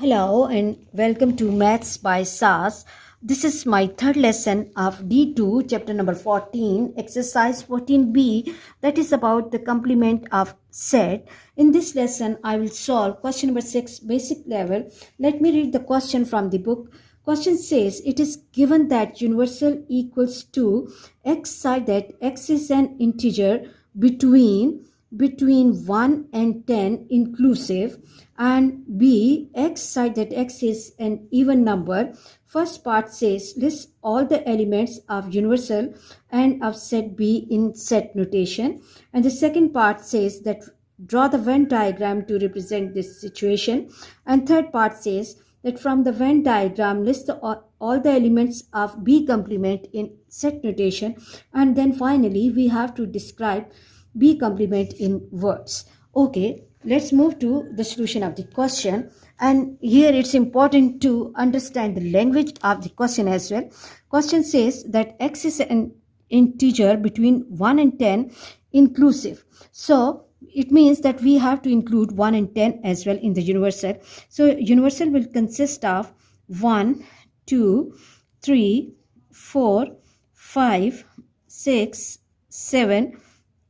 Hello and welcome to Maths by SAS. This is my third lesson of D2, chapter number 14, exercise 14b, that is about the complement of set. In this lesson, I will solve question number 6, basic level. Let me read the question from the book. Question says, it is given that universal equals to x such that x is an integer between 1 and 10 inclusive, and b x such that x is an even number. First part says list all the elements of universal and of set b in set notation, and the second part says that draw the Venn diagram to represent this situation, and third part says that from the Venn diagram list all the elements of b complement in set notation, and then finally we have to describe b complement in words. Okay, let's move to the solution of the question, and here it's important to understand the language of the question as well. Question says that x is an integer between 1 and 10 inclusive, so it means that we have to include 1 and 10 as well in the universal. So universal will consist of 1, 2, 3, 4, 5, 6, 7,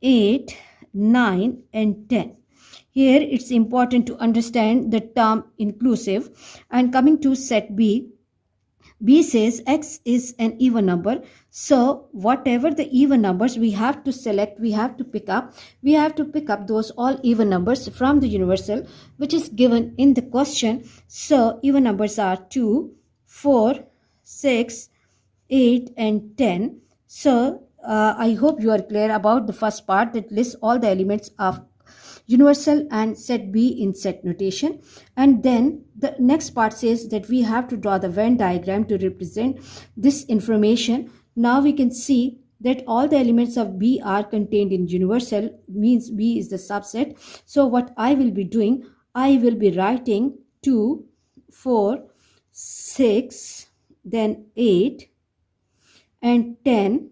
8, 9 and 10. Here it's important to understand the term inclusive. And coming to set B, B says x is an even number. So whatever the even numbers we have to select, we have to pick up those all even numbers from the universal which is given in the question. So even numbers are 2, 4, 6, 8 and 10. So I hope you are clear about the first part that lists all the elements of universal and set B in set notation. And then the next part says that we have to draw the Venn diagram to represent this information. Now we can see that all the elements of B are contained in universal, means B is the subset. So what I will be doing, I will be writing 2, 4, 6, then 8 and 10,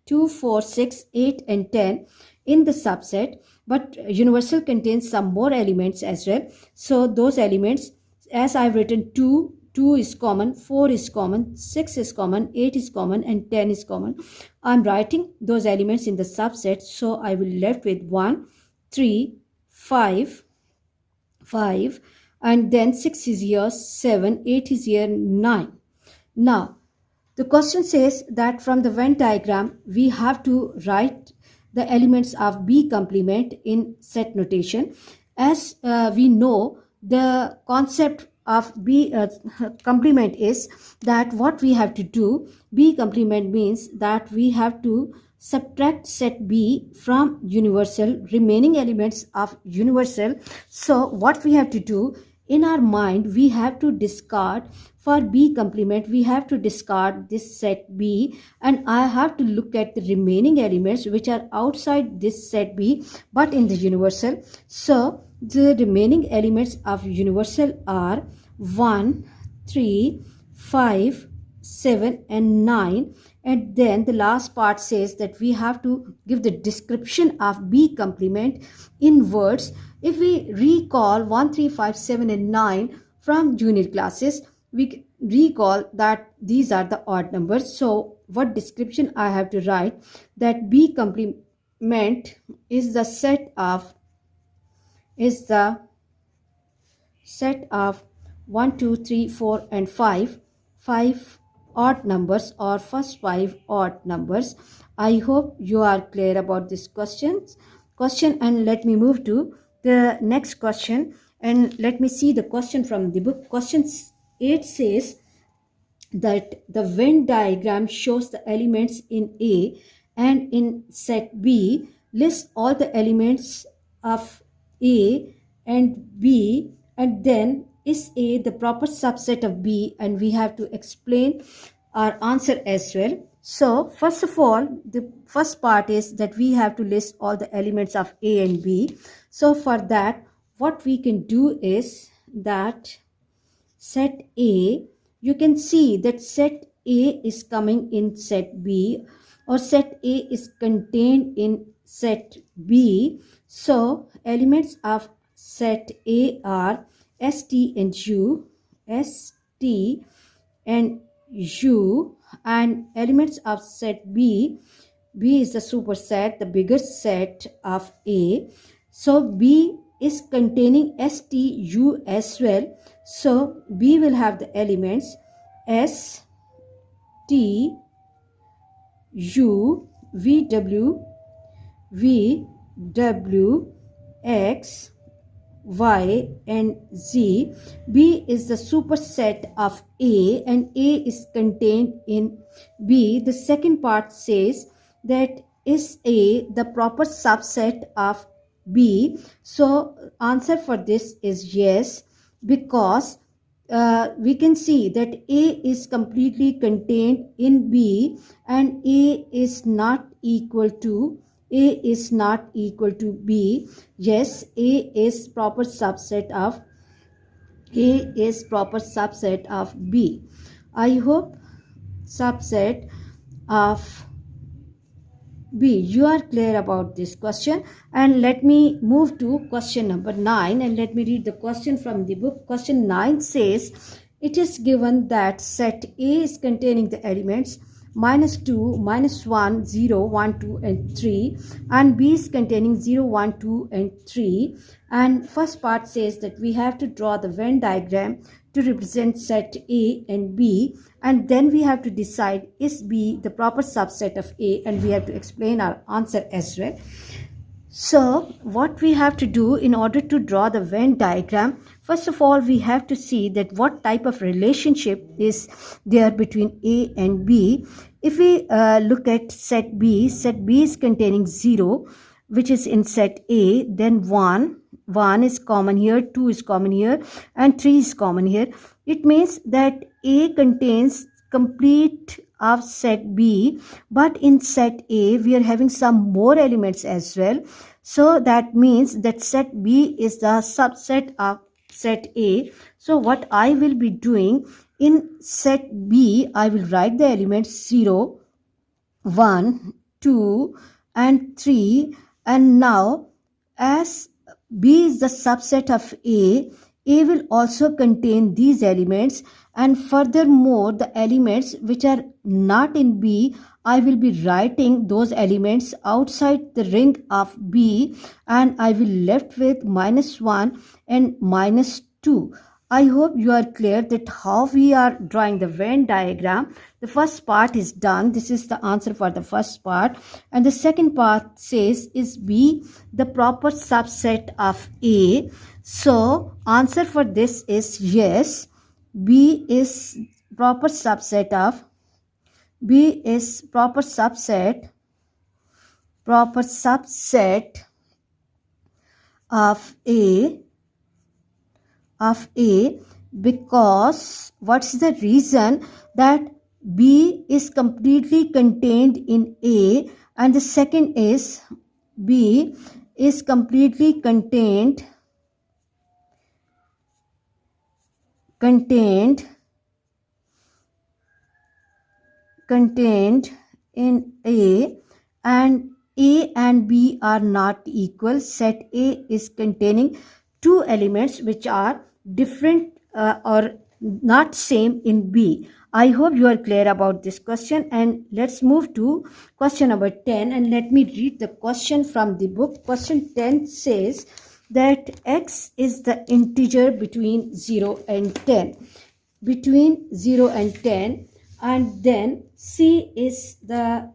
2, 4, 6, 8 and 10 in the subset, but universal contains some more elements as well. So those elements, as I've written 2 is common, 4 is common, 6 is common, 8 is common and 10 is common. I'm writing those elements in the subset, so I will left with 1, 3, 5, and then 6 is here, 7, 8 is here, 9. Now the question says that from the Venn diagram we have to write the elements of B complement in set notation. As we know, the concept of B complement is that what we have to do, B complement means that we have to subtract set B from universal, remaining elements of universal. So what we have to do, in our mind we have to discard, for B complement we have to discard this set B, and I have to look at the remaining elements which are outside this set B but in the universal. So the remaining elements of universal are 1, 3, 5, 7 and 9. And then the last part says that we have to give the description of B complement in words. If we recall 1, 3, 5, 7 and 9 from junior classes, we recall that these are the odd numbers. So what description I have to write, that B complement is the set of 1, 2, 3, 4 and 5 odd numbers, or first 5 odd numbers. I hope you are clear about this question, and let me move to the next question, and let me see the question from the book. Question 8 says that the Venn diagram shows the elements in A, and in set B list all the elements of A and B, and then is A the proper subset of B, and we have to explain our answer as well. So first of all, the first part is that we have to list all the elements of A and B. So for that, what we can do is that set A, you can see that set A is coming in set B, or set A is contained in set B. So elements of set A are ST and U, ST and U, and elements of set B. B is the superset, the bigger set of A. So B is containing STU as well. So B will have the elements S, T, U, VW, VW, X, Y, and Z. B is the superset of A, and A is contained in B. The second part says that is A the proper subset of B. So answer for this is yes, because we can see that A is completely contained in B, and A is not equal to B. Yes, A is proper subset of B. I hope subset of B. You are clear about this question. And let me move to question number 9, and let me read the question from the book. Question 9 says, it is given that set A is containing the elements -2, -1, 0, 1, 2, and 3, and B is containing 0, 1, 2, and 3. And first part says that we have to draw the Venn diagram to represent set A and B, and then we have to decide is B the proper subset of A, and we have to explain our answer as well. So what we have to do in order to draw the Venn diagram, first of all we have to see that what type of relationship is there between A and B. If we look at set B is containing 0, which is in set A, then 1 is common here, 2 is common here, and 3 is common here. It means that A contains complete of set B, but in set A we are having some more elements as well. So that means that set B is the subset of set A. So what I will be doing in set B, I will write the elements 0, 1, 2, and 3. And now as B is the subset of A will also contain these elements, and furthermore the elements which are not in B, I will be writing those elements outside the ring of B, and I will left with -1 and -2. I hope you are clear that how we are drawing the Venn diagram. The first part is done. This is the answer for the first part. And the second part says, is B the proper subset of A? So answer for this is yes. B is proper subset of A, because what's the reason? That B is completely contained in A, and the second is B is completely contained in A, and A and B are not equal. Set A is containing two elements which are different or not same in B. I hope you are clear about this question, and let's move to question number 10, and let me read the question from the book. Question 10 says that X is the integer between 0 and 10. And then C is the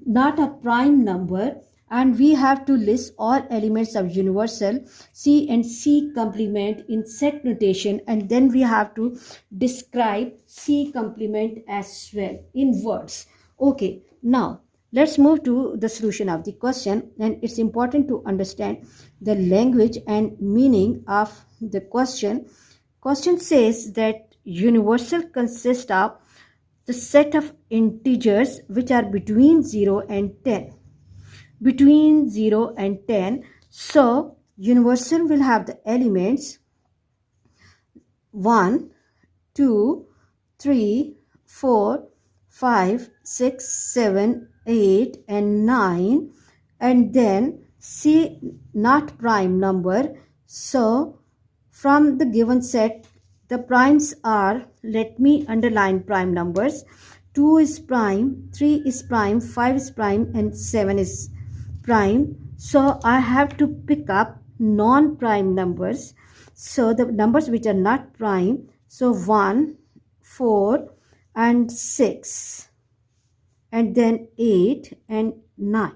not a prime number, and we have to list all elements of universal C and C complement in set notation, and then we have to describe C complement as well in words. Okay, now let's move to the solution of the question, and it's important to understand the language and meaning of the question. Question says that universal consists of the set of integers which are between 0 and 10. So universal will have the elements 1, 2, 3, 4, 5, 6, 7, 8, and 9, and then C not prime number. So From the given set, the primes are, let me underline prime numbers. 2 is prime, 3 is prime, 5 is prime, and 7 is prime. So I have to pick up non-prime numbers. So the numbers which are not prime, so 1, 4, and 6, and then 8 and 9.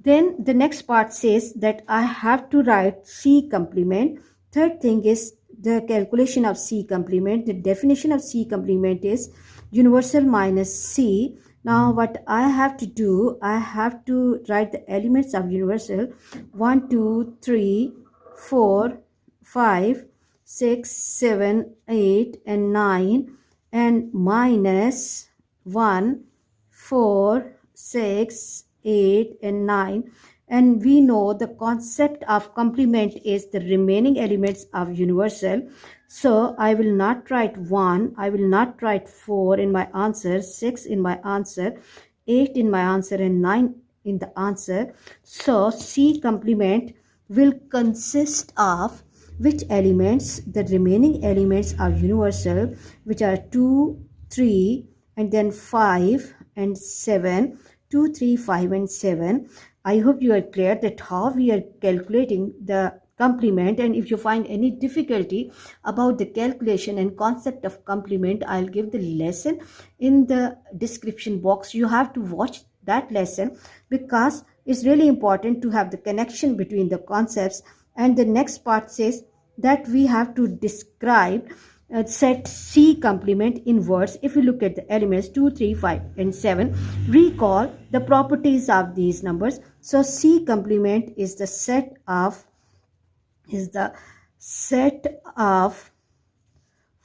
Then the next part says that I have to write C complement. Third thing is the calculation of C complement. The definition of C complement is universal minus C. Now what I have to do, I have to write the elements of universal 1, 2, 3, 4, 5, 6, 7, 8 and 9 and minus 1, 4, 6, 8 and 9, and we know the concept of complement is the remaining elements of universal. So I will not write 1, I will not write 4 in my answer, 6 in my answer, 8 in my answer, and 9 in the answer. So C complement will consist of which elements? The remaining elements are universal, which are 2, 3 and then 5 and 7. 2, 3, 5 and 7. I hope you are clear that how we are calculating the complement, and if you find any difficulty about the calculation and concept of complement, I'll give the lesson in the description box. You have to watch that lesson because it's really important to have the connection between the concepts. And the next part says that we have to describe set C complement in words. If you look at the elements 2, 3, 5 and 7, recall the properties of these numbers. So C complement is the set of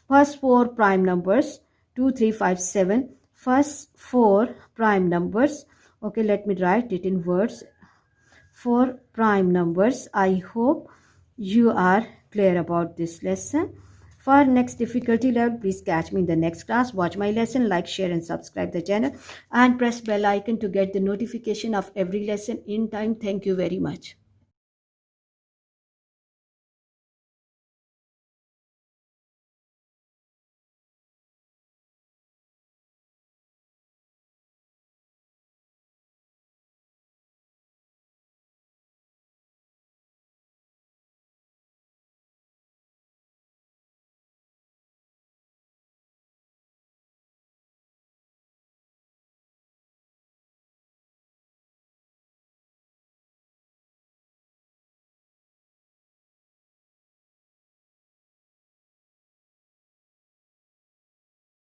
first 4 prime numbers 2, 3, 5, 7, first 4 prime numbers. Okay, let me write it in words. 4 prime numbers. I hope you are clear about this lesson. For next difficulty level, please catch me in the next class. Watch my lesson, like, share and subscribe the channel and press bell icon to get the notification of every lesson in time. Thank you very much.